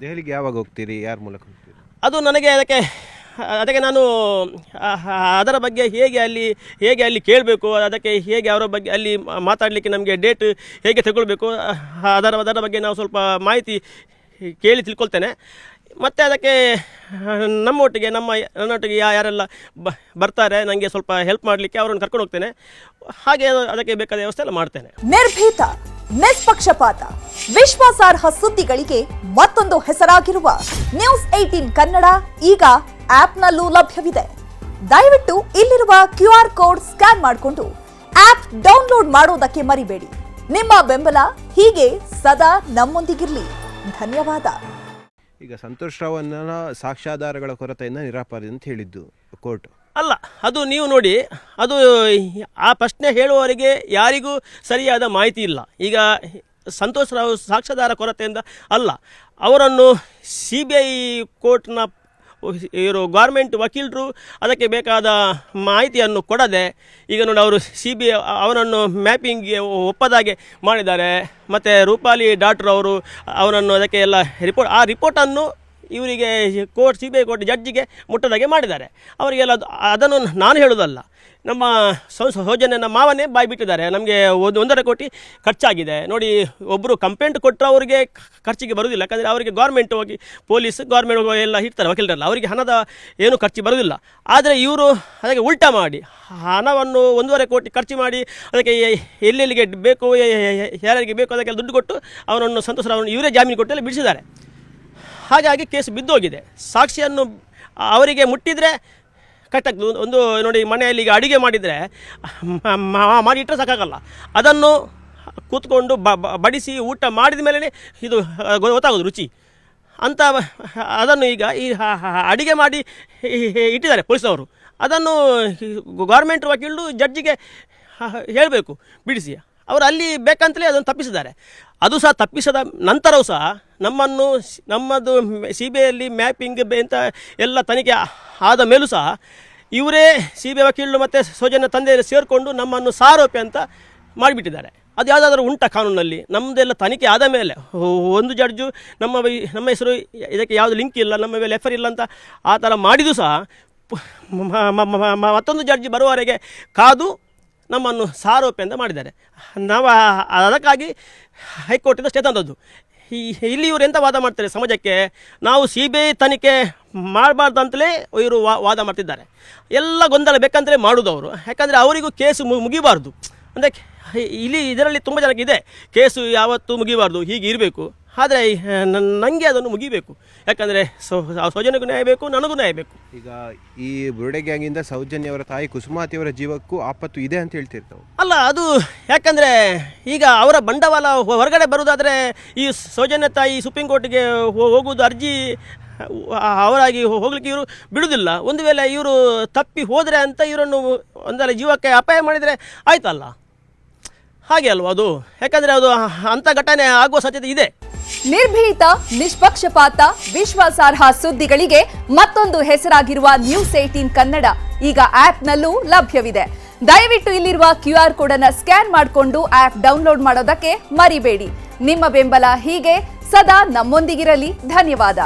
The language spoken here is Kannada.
ದೆಹಲಿಗೆ ಯಾವಾಗ ಹೋಗ್ತೀರಿ, ಯಾರ ಮೂಲಕ ಹೋಗ್ತೀರಿ? ಅದು ನನಗೆ ಅದಕ್ಕೆ ನಾನು ಅದರ ಬಗ್ಗೆ ಹೇಗೆ ಅಲ್ಲಿ ಕೇಳಬೇಕು, ಅದಕ್ಕೆ ಹೇಗೆ ಅವರ ಬಗ್ಗೆ ಅಲ್ಲಿ ಮಾತಾಡಲಿಕ್ಕೆ ನಮಗೆ ಡೇಟ್ ಹೇಗೆ ತಗೊಳ್ಬೇಕು, ಅದರ ಬಗ್ಗೆ ನಾವು ಸ್ವಲ್ಪ ಮಾಹಿತಿ ಕೇಳಿ ತಿಳ್ಕೊಳ್ತೇನೆ. ಮತ್ತು ಅದಕ್ಕೆ ನನ್ನೊಟ್ಟಿಗೆ ಯಾರೆಲ್ಲ ಬರ್ತಾರೆ ನನಗೆ ಸ್ವಲ್ಪ ಹೆಲ್ಪ್ ಮಾಡಲಿಕ್ಕೆ ಅವರನ್ನು ಕರ್ಕೊಂಡು ಹೋಗ್ತೇನೆ. ಹಾಗೆ ಅದಕ್ಕೆ ಬೇಕಾದ ವ್ಯವಸ್ಥೆ ಎಲ್ಲ ಮಾಡ್ತೇನೆ. ನಿರ್ಭೀತ, ನಿಷ್ಪಕ್ಷಪಾತ, ವಿಶ್ವಾಸಾರ್ಹ ಸುದ್ದಿಗಳಿಗೆ ಮತ್ತೊಂದು ಹೆಸರಾಗಿರುವ ನ್ಯೂಸ್ 18 ಕನ್ನಡ ಈಗ ಆಪ್ನಲ್ಲೂ ಲಭ್ಯವಿದೆ. ದಯವಿಟ್ಟು ಇಲ್ಲಿರುವ QR ಕೋಡ್ ಸ್ಕ್ಯಾನ್ ಮಾಡಿಕೊಂಡು ಆಪ್ ಡೌನ್ಲೋಡ್ ಮಾಡೋದಕ್ಕೆ ಮರಿಬೇಡಿ. ನಿಮ್ಮ ಬೆಂಬಲ ಹೀಗೆ ಸದಾ ನಮ್ಮೊಂದಿಗಿರಲಿ. ಧನ್ಯವಾದ. ಈಗ ಸಂತೋಷ್ ರಾವನ್ನ ಸಾಕ್ಷ್ಯಾಧಾರಗಳ ಕೊರತೆಯಿಂದ ನಿರಾಪಾದಿ ಅಂತ ಹೇಳಿದ್ದು ಕೋರ್ಟ್ ಅಲ್ಲ. ಅದು ನೀವು ನೋಡಿ, ಅದು ಆ ಪ್ರಶ್ನೆ ಹೇಳುವವರಿಗೆ ಯಾರಿಗೂ ಸರಿಯಾದ ಮಾಹಿತಿ ಇಲ್ಲ. ಈಗ ಸಂತೋಷ್ ರಾವ್ ಸಾಕ್ಷ್ಯಾಧಾರ ಕೊರತೆಯಿಂದ ಅಲ್ಲ, ಅವರನ್ನು CBI ಕೋರ್ಟ್ನ ಇವರು ಗೌರ್ಮೆಂಟ್ ವಕೀಲರು ಅದಕ್ಕೆ ಬೇಕಾದ ಮಾಹಿತಿಯನ್ನು ಕೊಡದೆ, ಈಗ ನೋಡಿ ಅವರು CBI ಅವನನ್ನು ಮ್ಯಾಪಿಂಗ್ಗೆ ಒಪ್ಪದಾಗೆ ಮಾಡಿದ್ದಾರೆ. ಮತ್ತು ರೂಪಾಲಿ ಡಾಕ್ಟ್ರ್ ಅವರು ಅವನನ್ನು ಅದಕ್ಕೆ ಎಲ್ಲ ರಿಪೋರ್ಟನ್ನು ಇವರಿಗೆ CBI ಕೋರ್ಟ್ ಜಡ್ಜಿಗೆ ಮುಟ್ಟದಾಗೆ ಮಾಡಿದ್ದಾರೆ. ಅವರಿಗೆಲ್ಲ ಅದನ್ನು ನಾನು ಹೇಳೋದಲ್ಲ, ನಮ್ಮ ಸೌಜನ್ಯನ ಮಾವನೇ ಬಾಯಿ ಬಿಟ್ಟಿದ್ದಾರೆ. ನಮಗೆ 1.5 ಕೋಟಿ ಖರ್ಚಾಗಿದೆ ನೋಡಿ. ಒಬ್ಬರು ಕಂಪ್ಲೇಂಟ್ ಕೊಟ್ಟರೆ ಅವರಿಗೆ ಖರ್ಚಿಗೆ ಬರೋದಿಲ್ಲ, ಯಾಕಂದರೆ ಅವರಿಗೆ ಗೌರ್ಮೆಂಟ್ ಹೋಗಿ ಗೌರ್ಮೆಂಟ್ ಎಲ್ಲ ಇರ್ತಾರೆ ವಕೀಲರೆಲ್ಲ, ಅವರಿಗೆ ಹಣದ ಏನು ಖರ್ಚು ಬರೋದಿಲ್ಲ. ಆದರೆ ಇವರು ಅದಕ್ಕೆ ಉಲ್ಟಾ ಮಾಡಿ ಹಣವನ್ನು 1.5 ಕೋಟಿ ಖರ್ಚು ಮಾಡಿ ಅದಕ್ಕೆ ಎಲ್ಲೆಲ್ಲಿಗೆ ಬೇಕು, ಯಾರಿಗೆ ಬೇಕು ಅದಕ್ಕೆಲ್ಲ ದುಡ್ಡು ಕೊಟ್ಟು ಅವನನ್ನು ಸಂತೋಷ್ ರಾವ್ರನ್ನು ಇವರೇ ಜಾಮೀನು ಕೊಟ್ಟೆಲ್ಲ ಬಿಡಿಸಿದ್ದಾರೆ. ಹಾಗಾಗಿ ಕೇಸ್ ಬಿದ್ದೋಗಿದೆ. ಸಾಕ್ಷಿಯನ್ನು ಅವರಿಗೆ ಮುಟ್ಟಿದರೆ ಕಟ್ಟಾಗ್ತದೆ. ಒಂದು ನೋಡಿ, ಮನೆಯಲ್ಲಿ ಈಗ ಅಡುಗೆ ಮಾಡಿದರೆ ಮಾಡಿಟ್ಟರೆ ಸಾಕಾಗಲ್ಲ, ಅದನ್ನು ಕೂತ್ಕೊಂಡು ಬಡಿಸಿ ಊಟ ಮಾಡಿದ ಮೇಲೆ ಇದು ಗೊತ್ತಾಗೋದು ರುಚಿ ಅಂತ. ಅದನ್ನು ಈಗ ಈ ಅಡುಗೆ ಮಾಡಿ ಇಟ್ಟಿದ್ದಾರೆ ಪೊಲೀಸವರು. ಅದನ್ನು ಗೌರ್ಮೆಂಟ್ ವಕೀಲರು ಜಡ್ಜಿಗೆ ಹೇಳಬೇಕು ಬಿಡಿಸಿ. ಅವರು ಅಲ್ಲಿ ಬೇಕಂತಲೇ ಅದನ್ನು ತಪ್ಪಿಸಿದ್ದಾರೆ. ಅದು ಸಹ ತಪ್ಪಿಸದ ನಂತರವೂ ಸಹ ನಮ್ಮದು CBIಯಲ್ಲಿ ಮ್ಯಾಪಿಂಗ್ ಅಂತ ಎಲ್ಲ ತನಿಖೆ ಆದ ಮೇಲೂ ಸಹ ಇವರೇ CBI ವಕೀಲರು ಮತ್ತು ಸೌಜನ್ಯ ತಂದೆಯಲ್ಲಿ ಸೇರಿಕೊಂಡು ನಮ್ಮನ್ನು ಸಾರೋಪಿ ಅಂತ ಮಾಡಿಬಿಟ್ಟಿದ್ದಾರೆ. ಅದು ಯಾವುದಾದ್ರೂ ಉಂಟಾ ಕಾನೂನಲ್ಲಿ? ನಮ್ಮದೆಲ್ಲ ತನಿಖೆ ಆದ ಮೇಲೆ ಒಂದು ಜಡ್ಜು ನಮ್ಮ ಹೆಸರು ಇದಕ್ಕೆ ಯಾವುದು ಲಿಂಕ್ ಇಲ್ಲ, ನಮ್ಮ ಮೇಲೆ FIR ಇಲ್ಲ ಅಂತ ಆ ಥರ ಮಾಡಿದ್ದು ಸಹ ಮತ್ತೊಂದು ಜಡ್ಜಿ ಬರುವವರೆಗೆ ಕಾದು ನಮ್ಮನ್ನು ಸಾರೋಪಿ ಅಂತ ಮಾಡಿದ್ದಾರೆ. ನಾವು ಅದಕ್ಕಾಗಿ ಹೈಕೋರ್ಟಿಂದ ಸ್ಟೇ ತಂದದ್ದು. ಇಲ್ಲಿ ಇವರು ಎಂಥ ವಾದ ಮಾಡ್ತಾರೆ ಸಮಾಜಕ್ಕೆ, ನಾವು CBI ತನಿಖೆ ಮಾಡಬಾರ್ದು ಅಂತಲೇ ಇವರು ವಾದ ಮಾಡ್ತಿದ್ದಾರೆ. ಎಲ್ಲ ಗೊಂದಲ ಬೇಕಂತಲೇ ಮಾಡೋದು ಅವರು, ಯಾಕಂದರೆ ಅವರಿಗೂ ಕೇಸು ಮುಗಿಬಾರ್ದು. ಅಂದರೆ ಇದರಲ್ಲಿ ತುಂಬ ಜನಕ್ಕೆ ಇದೆ, ಕೇಸು ಯಾವತ್ತೂ ಮುಗಿಬಾರ್ದು, ಹೀಗೆ ಇರಬೇಕು. ಆದರೆ ನನಗೆ ಅದನ್ನು ಮುಗಿಬೇಕು, ಯಾಕಂದರೆ ಸೌಜನ್ಯಗೂ ನ್ಯಾಯ ಬೇಕು, ನನಗೂ ನ್ಯಾಯ ಬೇಕು. ಈಗ ಈ ಬುರುಡೆ ಗ್ಯಾಂಗಿಂದ ಸೌಜನ್ಯವರ ತಾಯಿ ಕುಸುಮಾತಿಯವರ ಜೀವಕ್ಕೂ ಆಪತ್ತು ಇದೆ ಅಂತ ಹೇಳ್ತಿರ್ತಾವೆ. ಅಲ್ಲ, ಅದು ಯಾಕಂದರೆ ಈಗ ಅವರ ಬಂಡವಾಳ ಹೊರಗಡೆ ಬರುವುದಾದರೆ ಈ ಸೌಜನ್ಯ ತಾಯಿ ಸುಪ್ರೀಂ ಕೋರ್ಟಿಗೆ ಹೋಗುವುದು, ಅರ್ಜಿ ಅವರಾಗಿ ಹೋಗ್ಲಿಕ್ಕೆ ಇವರು ಬಿಡುವುದಿಲ್ಲ. ಒಂದು ವೇಳೆ ಇವರು ತಪ್ಪಿ ಹೋದರೆ ಅಂತ ಇವರನ್ನು ಒಂದಲ್ಲ ಜೀವಕ್ಕೆ ಅಪಾಯ ಮಾಡಿದರೆ ಆಯ್ತಲ್ಲ, ಹಾಗೆ ಅಲ್ವಾ ಅದು? ಯಾಕಂದರೆ ಅದು ಅಂಥ ಘಟನೆ ಆಗುವ ಸಾಧ್ಯತೆ ಇದೆ. ನಿರ್ಭೀತ, ನಿಷ್ಪಕ್ಷಪಾತ, ವಿಶ್ವಾಸಾರ್ಹ ಸುದ್ದಿಗಳಿಗೆ ಮತ್ತೊಂದು ಹೆಸರಾಗಿರುವ ನ್ಯೂಸ್ 18 ಕನ್ನಡ ಈಗ ಆಪ್ನಲ್ಲೂ ಲಭ್ಯವಿದೆ. ದಯವಿಟ್ಟು ಇಲ್ಲಿರುವ QR ಕೋಡ್ ಅನ್ನು ಸ್ಕ್ಯಾನ್ ಮಾಡಿಕೊಂಡು ಆಪ್ ಡೌನ್ಲೋಡ್ ಮಾಡೋದಕ್ಕೆ ಮರಿಬೇಡಿ. ನಿಮ್ಮ ಬೆಂಬಲ ಹೀಗೆ ಸದಾ ನಮ್ಮೊಂದಿಗಿರಲಿ. ಧನ್ಯವಾದ.